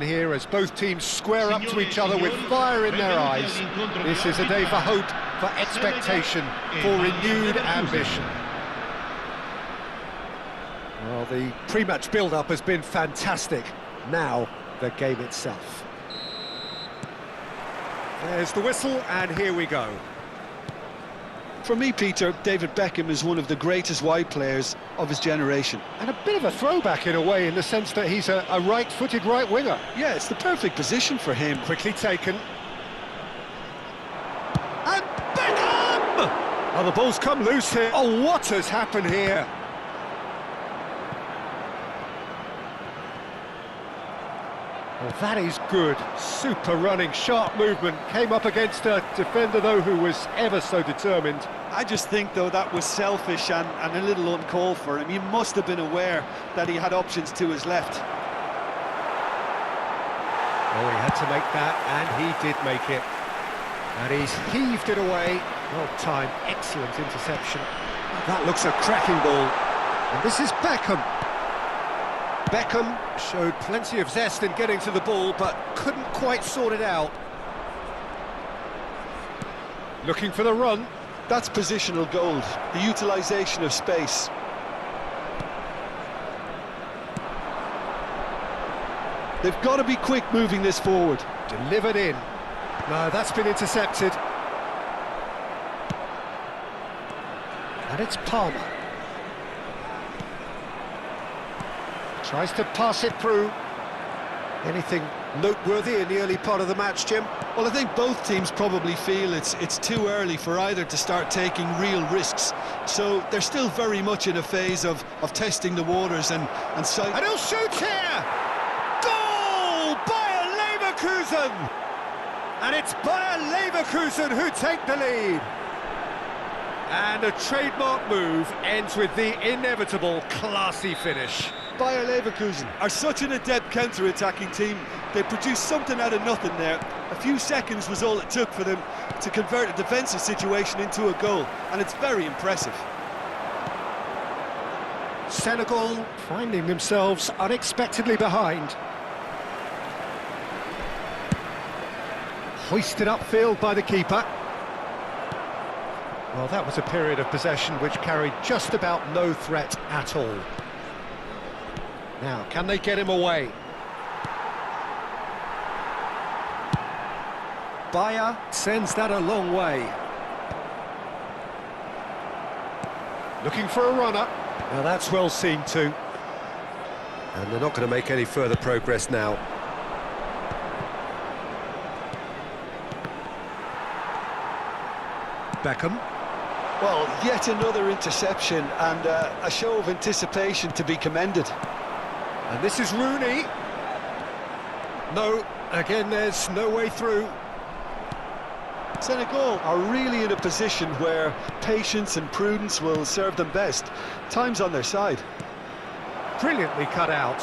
Here as both teams square up to each other with fire in their eyes. This is a day for hope, for expectation, for renewed ambition. Well, the pre-match build-up has been fantastic. Now, the game itself. There's the whistle, and here we go. For me, Peter, David Beckham is one of the greatest wide players of his generation. And a bit of a throwback in a way, in the sense that he's a right-footed right winger. Yeah, it's the perfect position for him. Quickly taken. And Beckham! Oh, the ball's come loose here. Oh, what has happened here? Well, that is good. Super running, sharp movement. Came up against a defender, though, who was ever so determined. I just think, though, that was selfish and a little uncalled for him. He must have been aware that he had options to his left. Oh, he had to make that, and he did make it. And he's heaved it away. Well timed, excellent interception. That looks a cracking ball. And this is Beckham. Beckham showed plenty of zest in getting to the ball, but couldn't quite sort it out. Looking for the run. That's positional gold, the utilisation of space. They've got to be quick moving this forward. Delivered in. No, that's been intercepted. And it's Palmer. Tries to pass it through. Anything noteworthy in the early part of the match, Jim? Well, I think both teams probably feel it's too early for either to start taking real risks. So they're still very much in a phase of testing the waters and sight. And he'll shoot here! Goal! Bayer Leverkusen! And it's Bayer Leverkusen who take the lead. And a trademark move ends with the inevitable classy finish. Bayer Leverkusen are such an adept counter-attacking team. They produced something out of nothing there. A few seconds was all it took for them to convert a defensive situation into a goal, and it's very impressive. Senegal finding themselves unexpectedly behind. Hoisted upfield by the keeper. Well, that was a period of possession which carried just about no threat at all. Now, can they get him away? Bayer sends that a long way. Looking for a runner. Now that's well seen too. And they're not going to make any further progress now. Beckham. Well, yet another interception and a show of anticipation to be commended. And this is Rooney. No, again, there's no way through. Senegal are really in a position where patience and prudence will serve them best. Time's on their side. Brilliantly cut out.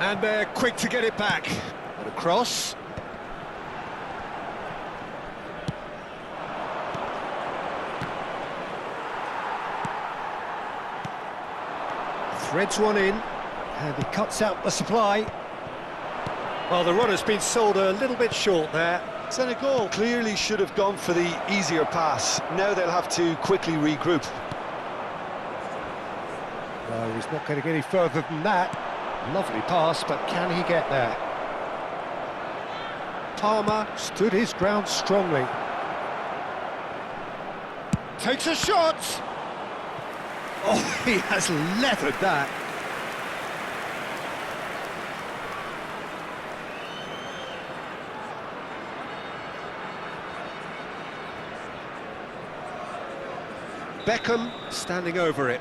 And they're quick to get it back. And across. Threads one in, and he cuts out the supply. Well, the runner's been sold a little bit short there. Senegal clearly should have gone for the easier pass. Now they'll have to quickly regroup. No, he's not going to get any further than that. Lovely pass, but can he get there? Palmer stood his ground strongly. Takes a shot! Oh, he has leathered that. Beckham standing over it.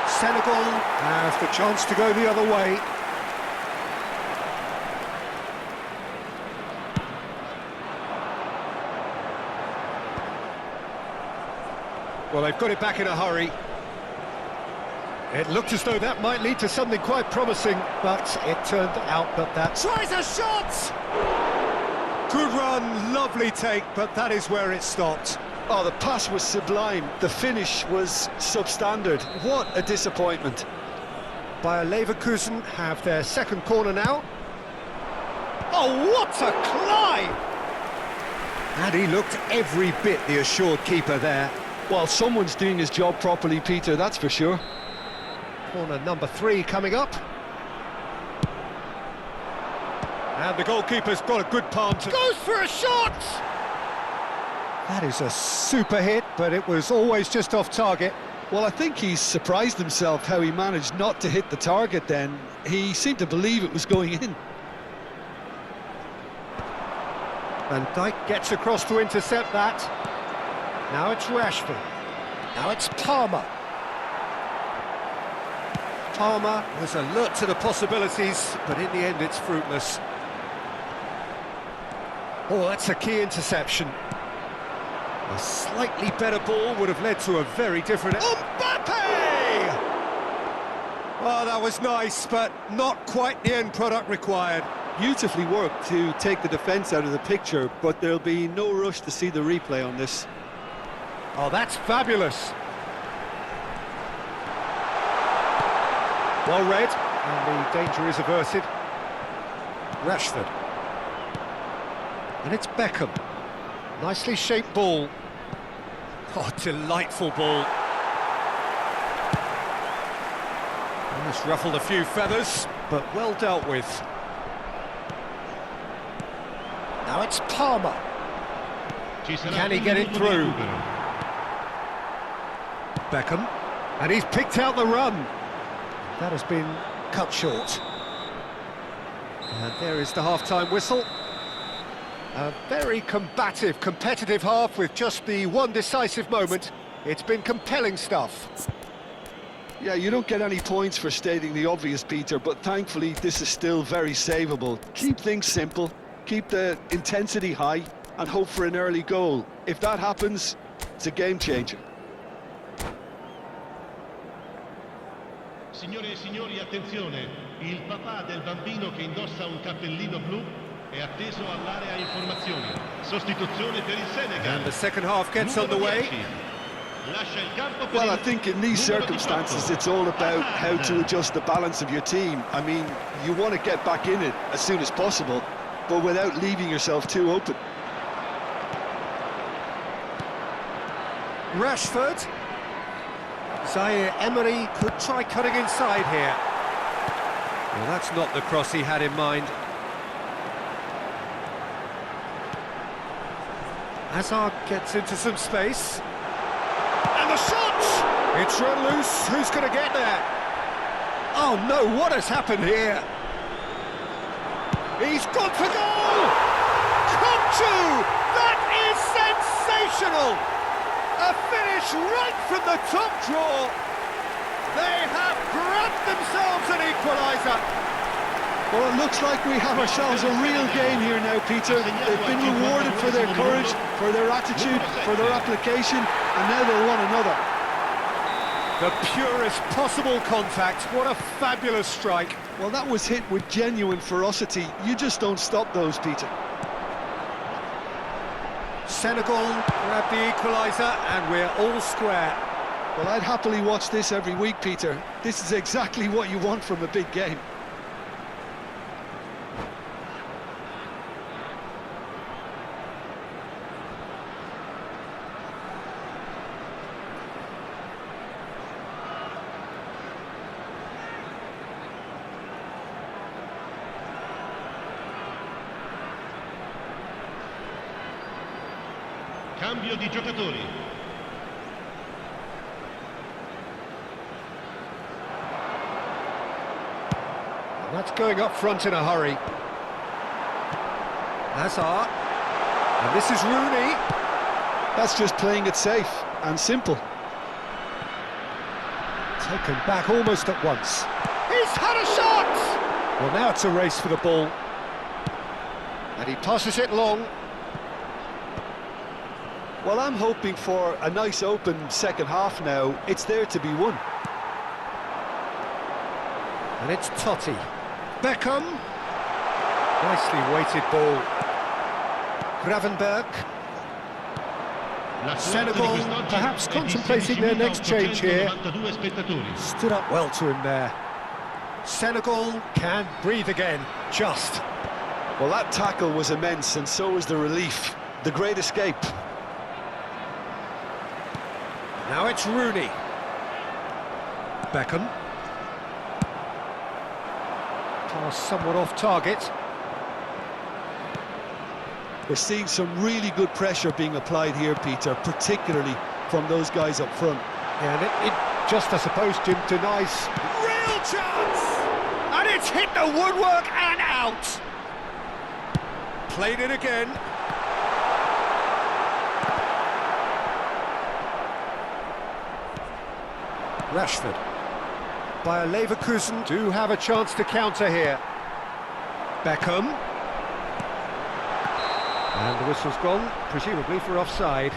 Senegal have the chance to go the other way. Well, they've got it back in a hurry. It looked as though that might lead to something quite promising, but it turned out that tries a shot! Good run, lovely take, but that is where it stopped. Oh, the pass was sublime. The finish was substandard. What a disappointment. Bayer Leverkusen have their second corner now. Oh, what a climb! And he looked every bit the assured keeper there. Well, someone's doing his job properly, Peter, that's for sure. Corner number 3 coming up. And the goalkeeper's got a good palm to... Goes for a shot! That is a super hit, but it was always just off target. Well, I think he's surprised himself how he managed not to hit the target then. He seemed to believe it was going in. Van Dijk gets across to intercept that. Now it's Rashford. Now it's Palmer. Palmer was alert to the possibilities, but in the end it's fruitless. Oh, that's a key interception. A slightly better ball would have led to a very different... Mbappe! Oh, that was nice, but not quite the end product required. Beautifully worked to take the defence out of the picture, but there'll be no rush to see the replay on this. Oh, that's fabulous. Well read, and the danger is averted. Rashford. And it's Beckham. Nicely shaped ball. Oh, delightful ball. Almost ruffled a few feathers, but well dealt with. Now it's Palmer. Can he get it through? Beckham. And he's picked out the run. That has been cut short. And there is the half-time whistle. A very combative, competitive half with just the one decisive moment. It's been compelling stuff. Yeah, you don't get any points for stating the obvious, Peter, but thankfully this is still very savable. Keep things simple, keep the intensity high, and hope for an early goal. If that happens, it's a game changer. Signore e signori, attenzione! Il papà del bambino che indossa un cappellino blu è atteso all'area informazioni. Sostituzione per il Senegal. And the second half gets underway. Well, I think in these circumstances it's all about how to adjust the balance of your team. I mean, you want to get back in it as soon as possible, but without leaving yourself too open. Rashford. Zaire Emery could try cutting inside here. Well, that's not the cross he had in mind. Hazard gets into some space. And the shot! It's run loose. Who's going to get there? Oh no, what has happened here? He's gone for goal! Conchu! That is sensational! A finish right from the top draw. They have grabbed themselves an equaliser. Well, it looks like we have ourselves a real game here now, Peter. They've been rewarded for their courage, for their attitude, for their application, and now they'll want another. The purest possible contact. What a fabulous strike. Well, that was hit with genuine ferocity. You just don't stop those, Peter. Senegal grab the equaliser, and we're all square. Well, I'd happily watch this every week, Peter. This is exactly what you want from a big game. Cambio di giocatori. That's going up front in a hurry. Hazard. And this is Rooney. That's just playing it safe and simple. Taken back almost at once. He's had a shot! Well, now it's a race for the ball. And he passes it long. Well, I'm hoping for a nice open second half now. It's there to be won. And it's Totti. Beckham. Nicely weighted ball. Gravenberg. Senegal perhaps contemplating their next change here. Stood up well to him there. Senegal can breathe again, just. Well, that tackle was immense, and so was the relief. The great escape. Now it's Rooney. Beckham. Pass somewhat off target. We're seeing some really good pressure being applied here, Peter, particularly from those guys up front. Yeah, and it just, I suppose, Jim, denies... Real chance! And it's hit the woodwork and out! Played it again. Rashford. Bayer Leverkusen do have a chance to counter here. Beckham. And the whistle's gone, presumably for offside.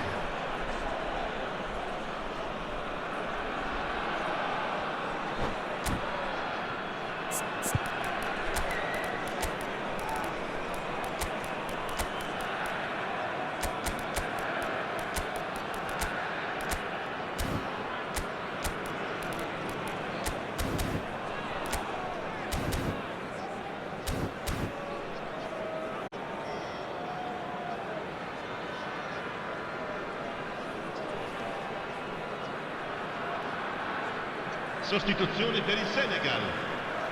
Sostituzione per il Senegal.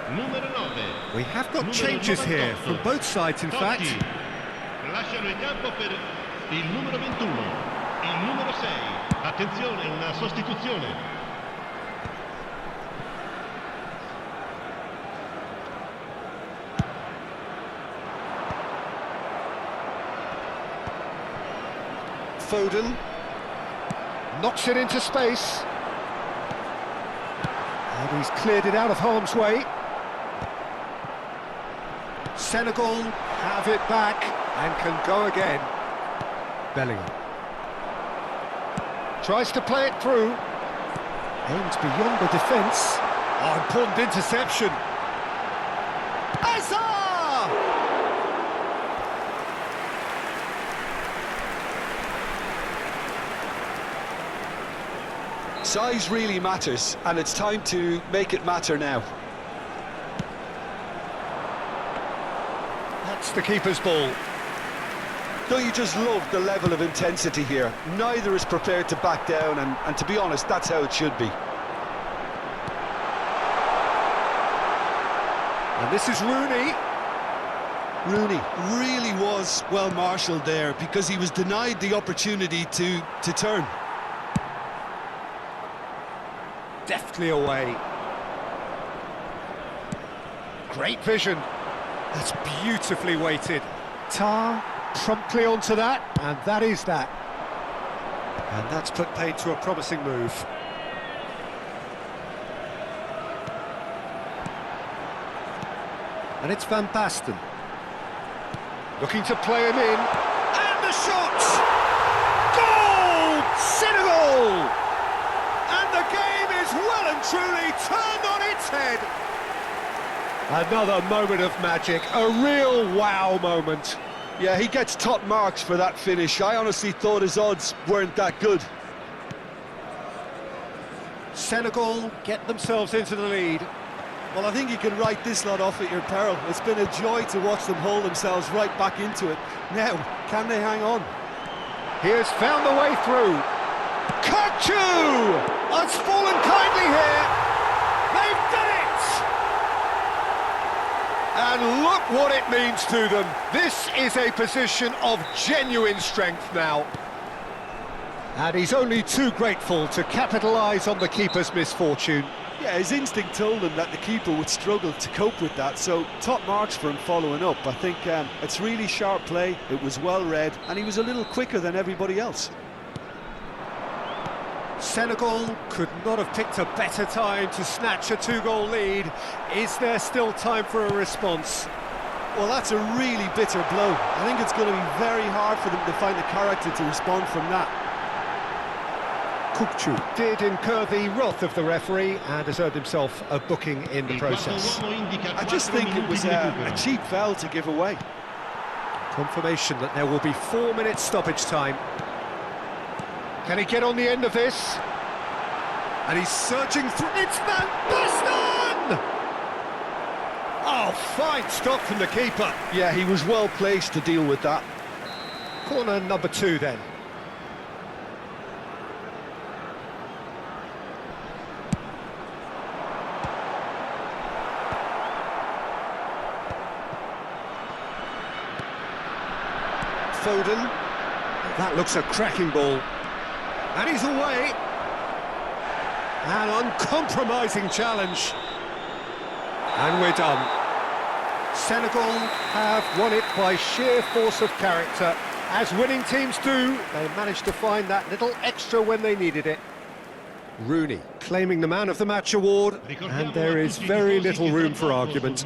Numero 9. We have got changes here from both sides, in fact. Lasciano il campo per il numero 21, il numero 6. Attenzione, una sostituzione. Foden knocks it into space. And he's cleared it out of harm's way. Senegal have it back and can go again. Bellingham tries to play it through. Aims beyond the defence. Oh, important interception. Hazard! Size really matters, and it's time to make it matter now. That's the keeper's ball. Don't you just love the level of intensity here? Neither is prepared to back down, and to be honest, that's how it should be. And this is Rooney. Rooney really was well marshalled there, because he was denied the opportunity to turn. Deftly away. Great vision. That's beautifully weighted. Tar promptly onto that, and that is that. And that's put paid to a promising move. And it's Van Basten. Looking to play him in. And the shot! Goal! Senegal! And the game is well and truly turned on its head. Another moment of magic, a real wow moment. Yeah, he gets top marks for that finish. I honestly thought his odds weren't that good. Senegal get themselves into the lead. Well, I think you can write this lot off at your peril. It's been a joy to watch them hold themselves right back into it. Now, can they hang on? He has found the way through. Kachu has fallen kindly here. They've done it! And look what it means to them. This is a position of genuine strength now. And he's only too grateful to capitalise on the keeper's misfortune. Yeah, his instinct told him that the keeper would struggle to cope with that, so top marks for him following up. I think it's really sharp play, it was well read, and he was a little quicker than everybody else. Senegal could not have picked a better time to snatch a two-goal lead. Is there still time for a response? Well, that's a really bitter blow. I think it's going to be very hard for them to find the character to respond from that. Kukçu did incur the wrath of the referee and has earned himself a booking in the process. I just think it was a cheap foul to give away. Confirmation that there will be 4 minutes stoppage time. Can he get on the end of this? And he's searching through. It's Van Basten! Oh, fine stop from the keeper. Yeah, he was well placed to deal with that. Corner number 2 then. Foden. That looks a cracking ball. And he's away. An uncompromising challenge. And we're done. Senegal have won it by sheer force of character. As winning teams do, they managed to find that little extra when they needed it. Rooney claiming the Man of the Match award, and there is very little room for argument.